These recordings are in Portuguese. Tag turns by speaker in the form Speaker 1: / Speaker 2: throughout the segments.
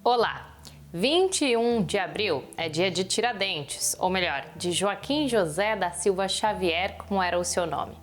Speaker 1: Olá! 21 de abril é dia de Tiradentes, ou melhor, de Joaquim José da Silva Xavier, como era o seu nome.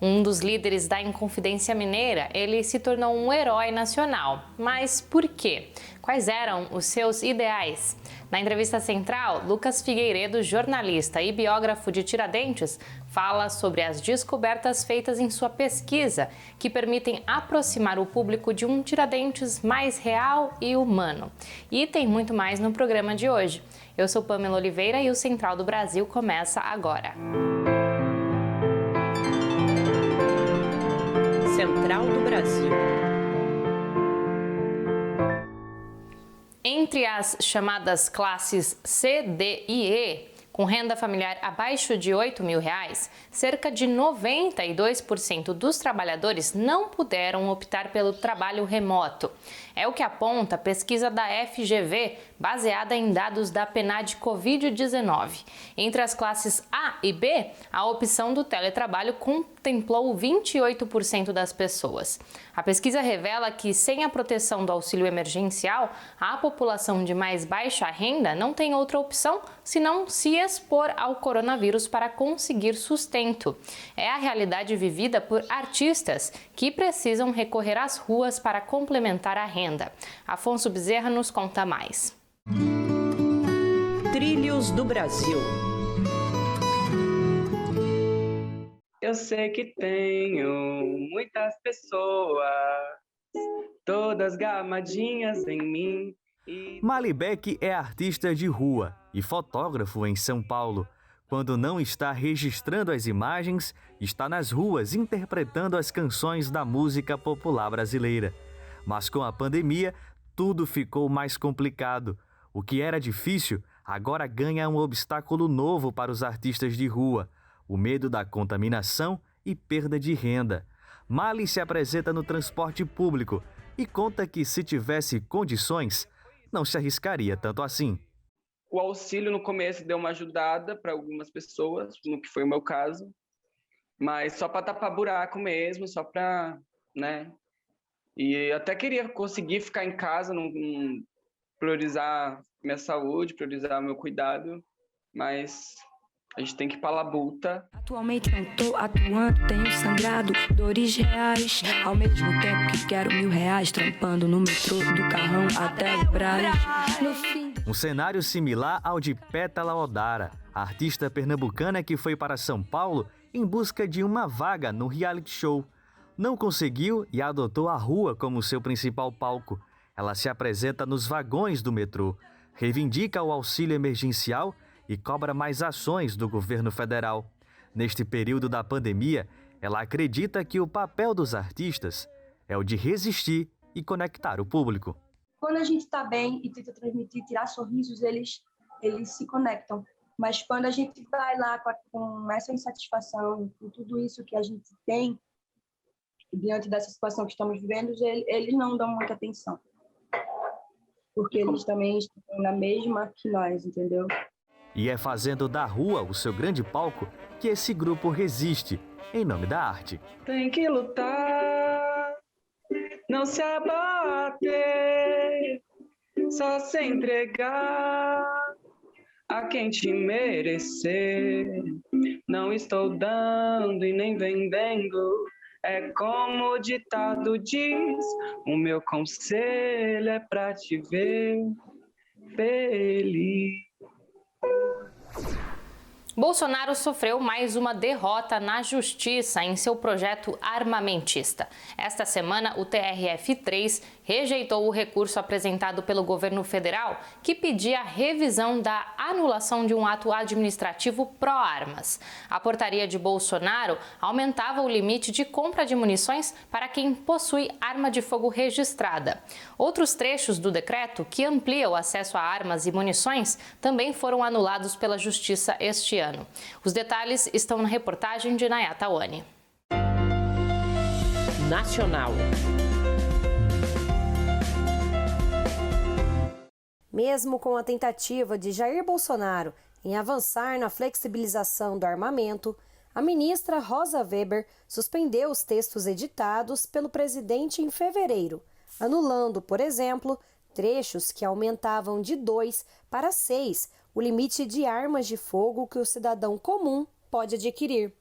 Speaker 1: Um dos líderes da Inconfidência Mineira, ele se tornou um herói nacional. Mas por quê? Quais eram os seus ideais? Na entrevista central, Lucas Figueiredo, jornalista e biógrafo de Tiradentes, fala sobre as descobertas feitas em sua pesquisa, que permitem aproximar o público de um Tiradentes mais real e humano. E tem muito mais no programa de hoje. Eu sou Pamela Oliveira e o Central do Brasil começa agora.
Speaker 2: Central do Brasil.
Speaker 1: Entre as chamadas classes C, D e E, com renda familiar abaixo de R$ 8.000, cerca de 92% dos trabalhadores não puderam optar pelo trabalho remoto. É o que aponta a pesquisa da FGV, baseada em dados da PNAD Covid-19. Entre as classes A e B, a opção do teletrabalho contemplou 28% das pessoas. A pesquisa revela que, sem a proteção do auxílio emergencial, a população de mais baixa renda não tem outra opção senão se expor ao coronavírus para conseguir sustento. É a realidade vivida por artistas que precisam recorrer às ruas para complementar a renda. Afonso Bezerra nos conta mais.
Speaker 2: Trilhos do Brasil.
Speaker 3: Eu sei que tenho muitas pessoas, todas gamadinhas em mim.
Speaker 4: Malibek é artista de rua e fotógrafo em São Paulo. Quando não está registrando as imagens, está nas ruas interpretando as canções da música popular brasileira. Mas com a pandemia, tudo ficou mais complicado. O que era difícil, agora ganha um obstáculo novo para os artistas de rua: o medo da contaminação e perda de renda. Mali se apresenta no transporte público e conta que, se tivesse condições, não se arriscaria tanto assim.
Speaker 3: O auxílio no começo deu uma ajudada para algumas pessoas, no que foi o meu caso, mas só para tapar buraco mesmo, só para, né? E até queria conseguir ficar em casa, não priorizar minha saúde, priorizar meu cuidado, mas a gente tem que ir para a labuta.
Speaker 5: Atualmente não tô atuando, tenho sangrado, dores reais. Ao mesmo tempo que quero R$1.000, trampando no metrô, do Carrão até o Brás.
Speaker 4: Um cenário similar ao de Pétala Odara, a artista pernambucana que foi para São Paulo em busca de uma vaga no reality show. Não conseguiu e adotou a rua como seu principal palco. Ela se apresenta nos vagões do metrô, reivindica o auxílio emergencial e cobra mais ações do governo federal. Neste período da pandemia, ela acredita que o papel dos artistas é o de resistir e conectar o público.
Speaker 6: Quando a gente está bem e tenta transmitir, tirar sorrisos, eles se conectam. Mas quando a gente vai lá com essa insatisfação, com tudo isso que a gente tem, diante dessa situação que estamos vivendo, eles não dão muita atenção. Porque eles também estão na mesma que nós, entendeu?
Speaker 4: E é fazendo da rua o seu grande palco que esse grupo resiste, em nome da arte.
Speaker 3: Tem que lutar, não se abater, só se entregar a quem te merecer. Não estou dando e nem vendendo, é como o ditado diz, o meu conselho é pra te ver feliz.
Speaker 1: Bolsonaro sofreu mais uma derrota na justiça em seu projeto armamentista. Esta semana, o TRF3 rejeitou o recurso apresentado pelo governo federal que pedia a revisão da anulação de um ato administrativo pró-armas. A portaria de Bolsonaro aumentava o limite de compra de munições para quem possui arma de fogo registrada. Outros trechos do decreto, que amplia o acesso a armas e munições, também foram anulados pela Justiça este ano. Os detalhes estão na reportagem de Nayata Wani.
Speaker 2: Nacional.
Speaker 7: Mesmo com a tentativa de Jair Bolsonaro em avançar na flexibilização do armamento, a ministra Rosa Weber suspendeu os textos editados pelo presidente em fevereiro, anulando, por exemplo, trechos que aumentavam de 2 para 6 o limite de armas de fogo que o cidadão comum pode adquirir.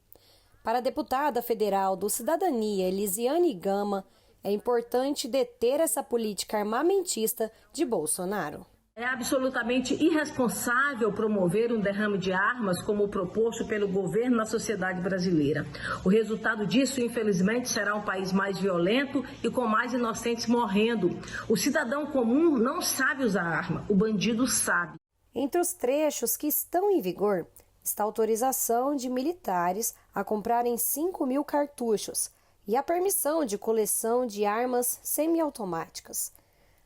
Speaker 7: Para a deputada federal do Cidadania, Elisiane Gama, é importante deter essa política armamentista de Bolsonaro.
Speaker 8: É absolutamente irresponsável promover um derrame de armas como proposto pelo governo na sociedade brasileira. O resultado disso, infelizmente, será um país mais violento e com mais inocentes morrendo. O cidadão comum não sabe usar arma, o bandido sabe.
Speaker 7: Entre os trechos que estão em vigor está a autorização de militares a comprarem 5.000 cartuchos e a permissão de coleção de armas semiautomáticas.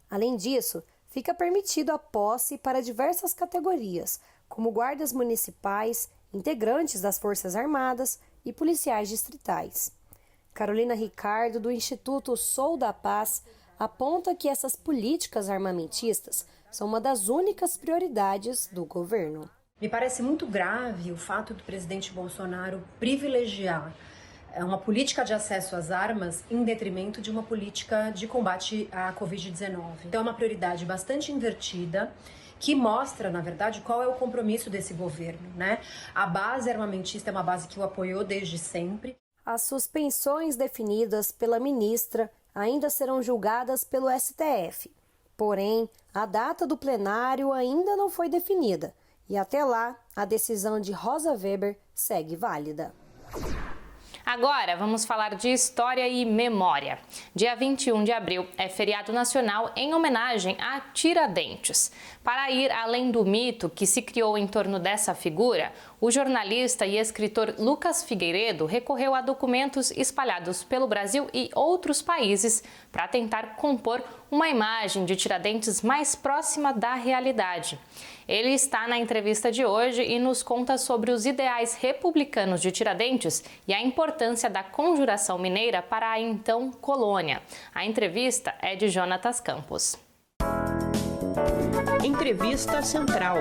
Speaker 7: Além disso, fica permitido a posse para diversas categorias, como guardas municipais, integrantes das Forças Armadas e policiais distritais. Carolina Ricardo, do Instituto Sou da Paz, aponta que essas políticas armamentistas são uma das únicas prioridades do governo.
Speaker 9: Me parece muito grave o fato do presidente Bolsonaro privilegiar uma política de acesso às armas em detrimento de uma política de combate à Covid-19. Então é uma prioridade bastante invertida, que mostra, na verdade, qual é o compromisso desse governo, né? A base armamentista é uma base que o apoiou desde sempre.
Speaker 7: As suspensões definidas pela ministra ainda serão julgadas pelo STF. Porém, a data do plenário ainda não foi definida e até lá a decisão de Rosa Weber segue válida.
Speaker 1: Agora, vamos falar de história e memória. Dia 21 de abril é feriado nacional em homenagem a Tiradentes. Para ir além do mito que se criou em torno dessa figura, o jornalista e escritor Lucas Figueiredo recorreu a documentos espalhados pelo Brasil e outros países para tentar compor uma imagem de Tiradentes mais próxima da realidade. Ele está na entrevista de hoje e nos conta sobre os ideais republicanos de Tiradentes e a importância da conjuração mineira para a então colônia. A entrevista é de Jonatas Campos.
Speaker 2: Entrevista Central.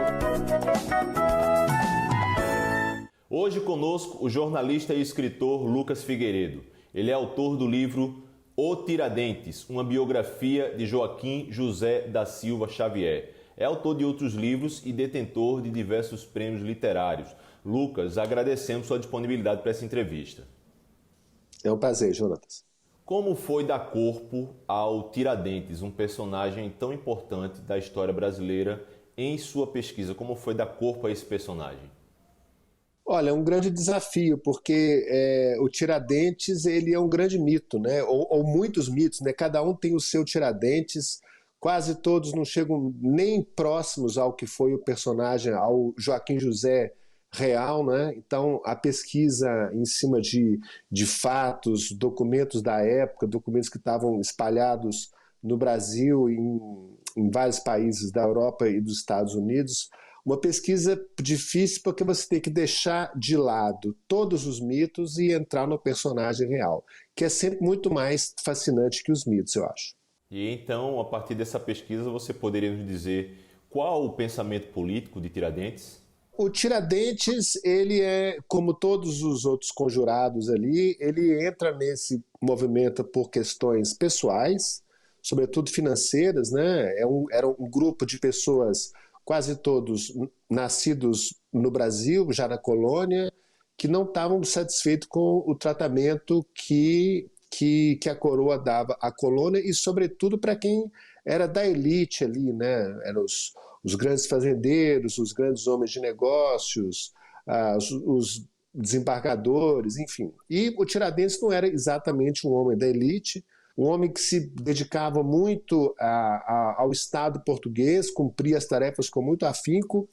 Speaker 10: Hoje conosco o jornalista e escritor Lucas Figueiredo. Ele é autor do livro O Tiradentes, uma biografia de Joaquim José da Silva Xavier. É autor de outros livros e detentor de diversos prêmios literários. Lucas, agradecemos sua disponibilidade para essa entrevista.
Speaker 11: É um prazer, Jonatas.
Speaker 10: Como foi dar corpo ao Tiradentes, um personagem tão importante da história brasileira, em sua pesquisa? Como foi dar corpo a esse personagem?
Speaker 11: Olha, é um grande desafio, porque o Tiradentes ele é um grande mito, né? Ou muitos mitos, né? Cada um tem o seu Tiradentes. Quase todos não chegam nem próximos ao que foi o personagem, ao Joaquim José real, né? Então, a pesquisa em cima de fatos, documentos da época, documentos que estavam espalhados no Brasil e em vários países da Europa e dos Estados Unidos, uma pesquisa difícil porque você tem que deixar de lado todos os mitos e entrar no personagem real, que é sempre muito mais fascinante que os mitos, eu acho.
Speaker 10: E então, a partir dessa pesquisa, você poderia nos dizer qual o pensamento político de Tiradentes?
Speaker 11: O Tiradentes, ele é, como todos os outros conjurados ali, ele entra nesse movimento por questões pessoais, sobretudo financeiras, né? Era um grupo de pessoas, quase todos nascidos no Brasil, já na colônia, que não estavam satisfeitos com o tratamento que a coroa dava à colônia e, sobretudo, para quem era da elite ali, né? Eram os grandes fazendeiros, os grandes homens de negócios, os desembargadores, enfim. E o Tiradentes não era exatamente um homem da elite, um homem que se dedicava muito ao Estado português, cumpria as tarefas com muito afinco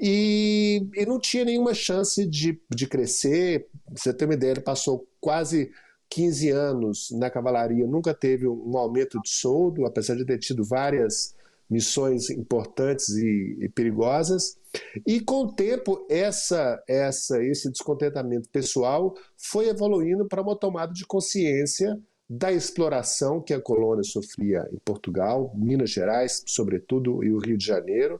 Speaker 11: e não tinha nenhuma chance de crescer. Pra você ter uma ideia, ele passou quase 15 anos na cavalaria, nunca teve um aumento de soldo, apesar de ter tido várias missões importantes e perigosas. E com o tempo, esse descontentamento pessoal foi evoluindo para uma tomada de consciência da exploração que a colônia sofria em Portugal, Minas Gerais, sobretudo, e o Rio de Janeiro.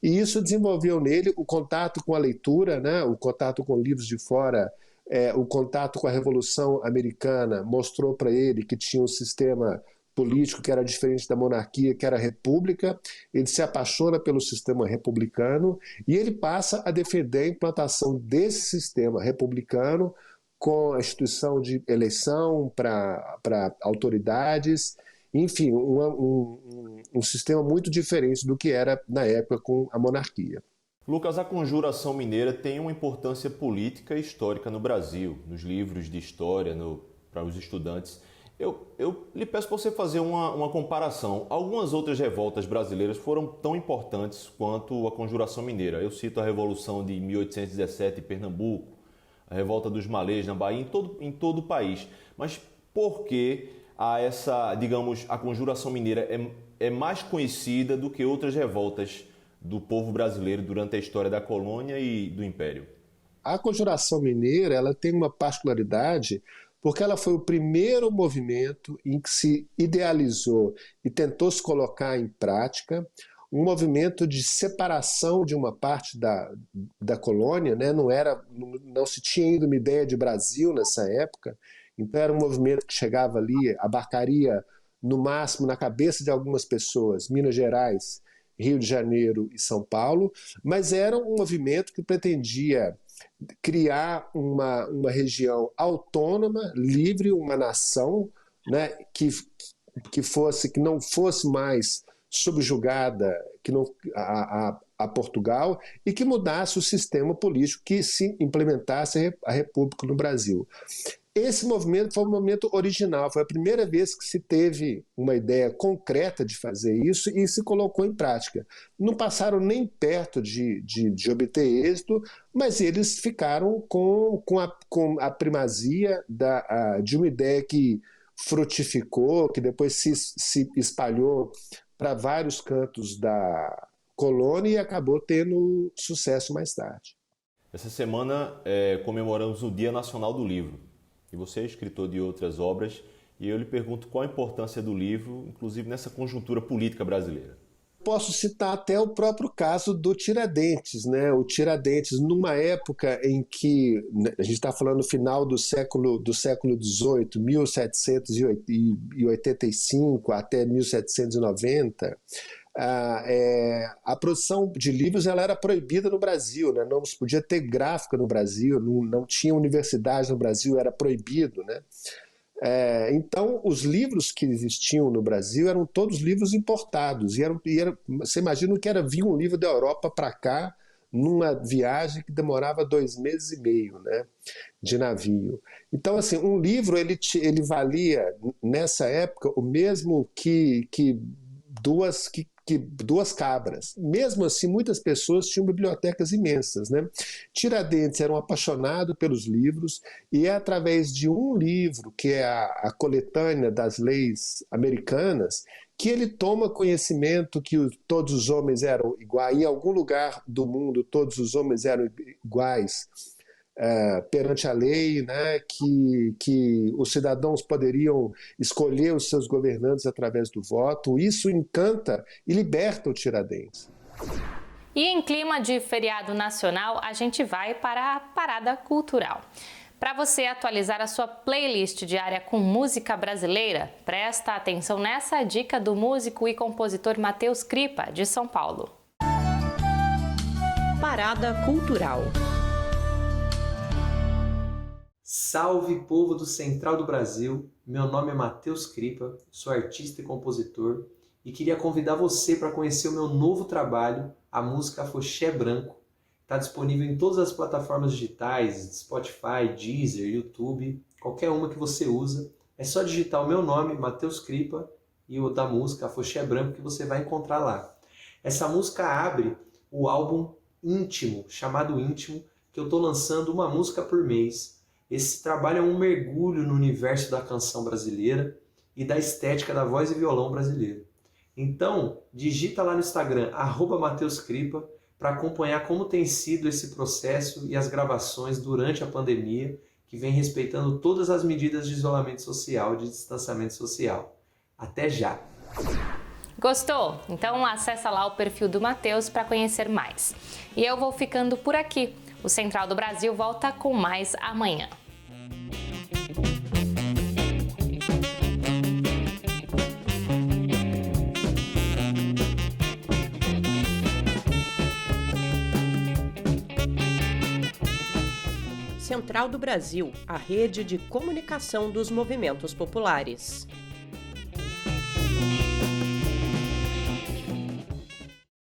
Speaker 11: E isso desenvolveu nele o contato com a leitura, né? O contato com livros de fora, o contato com a Revolução Americana mostrou para ele que tinha um sistema político que era diferente da monarquia, que era a república. Ele se apaixona pelo sistema republicano e ele passa a defender a implantação desse sistema republicano com a instituição de eleição para autoridades, enfim, um sistema muito diferente do que era na época com a monarquia.
Speaker 10: Lucas, a Conjuração Mineira tem uma importância política e histórica no Brasil, nos livros de história, para os estudantes. Eu lhe peço para você fazer uma comparação. Algumas outras revoltas brasileiras foram tão importantes quanto a Conjuração Mineira. Eu cito a Revolução de 1817 em Pernambuco, a Revolta dos Malês na Bahia, em todo o país. Mas por que a Conjuração Mineira é mais conhecida do que outras revoltas do povo brasileiro durante a história da colônia e do Império?
Speaker 11: A Conjuração Mineira ela tem uma particularidade porque ela foi o primeiro movimento em que se idealizou e tentou se colocar em prática um movimento de separação de uma parte da colônia, né? Não se tinha ainda uma ideia de Brasil nessa época, então era um movimento que chegava ali, abarcaria no máximo na cabeça de algumas pessoas, Minas Gerais, Rio de Janeiro e São Paulo, mas era um movimento que pretendia criar uma região autônoma, livre, uma nação, né, que não fosse mais subjugada a Portugal e que mudasse o sistema político, que se implementasse a República no Brasil. Esse movimento foi um movimento original, foi a primeira vez que se teve uma ideia concreta de fazer isso e se colocou em prática. Não passaram nem perto de obter êxito, mas eles ficaram com a primazia de uma ideia que frutificou, que depois se espalhou para vários cantos da colônia e acabou tendo sucesso mais tarde.
Speaker 10: Essa semana comemoramos o Dia Nacional do Livro. E você é escritor de outras obras, e eu lhe pergunto qual a importância do livro, inclusive nessa conjuntura política brasileira.
Speaker 11: Posso citar até o próprio caso do Tiradentes, né? O Tiradentes, numa época em que, a gente está falando no final do século XVIII, 1785 até 1790, a produção de livros ela era proibida no Brasil, né? Não se podia ter gráfica no Brasil, não tinha universidade no Brasil, era proibido, né? Então, os livros que existiam no Brasil eram todos livros importados. Você imagina que era vir um livro da Europa para cá, numa viagem que demorava 2 meses e meio, né, de navio. Então, assim, um livro ele valia, nessa época, o mesmo que duas cabras. Mesmo assim, muitas pessoas tinham bibliotecas imensas, né? Tiradentes era um apaixonado pelos livros e é através de um livro, que é a coletânea das leis americanas, que ele toma conhecimento que todos os homens eram iguais. Em algum lugar do mundo, todos os homens eram iguais perante a lei, né, que os cidadãos poderiam escolher os seus governantes através do voto. Isso encanta e liberta o Tiradentes.
Speaker 1: E em clima de feriado nacional, a gente vai para a parada cultural. Para você atualizar a sua playlist diária com música brasileira, presta atenção nessa dica do músico e compositor Matheus Cripa, de São Paulo.
Speaker 2: Parada Cultural.
Speaker 12: Salve, povo do Central do Brasil! Meu nome é Matheus Cripa, sou artista e compositor e queria convidar você para conhecer o meu novo trabalho, a música Afoxé Branco. Está disponível em todas as plataformas digitais, Spotify, Deezer, YouTube, qualquer uma que você usa. É só digitar o meu nome, Matheus Cripa, e o da música Afoxé Branco que você vai encontrar lá. Essa música abre o álbum Íntimo, chamado Íntimo, que eu estou lançando uma música por mês. Esse trabalho é um mergulho no universo da canção brasileira e da estética da voz e violão brasileiro. Então, digita lá no Instagram, @MatheusCripa, para acompanhar como tem sido esse processo e as gravações durante a pandemia, que vem respeitando todas as medidas de isolamento social, de distanciamento social. Até já!
Speaker 1: Gostou? Então acessa lá o perfil do Matheus para conhecer mais. E eu vou ficando por aqui. O Central do Brasil volta com mais amanhã.
Speaker 2: Central do Brasil, a rede de comunicação dos movimentos populares.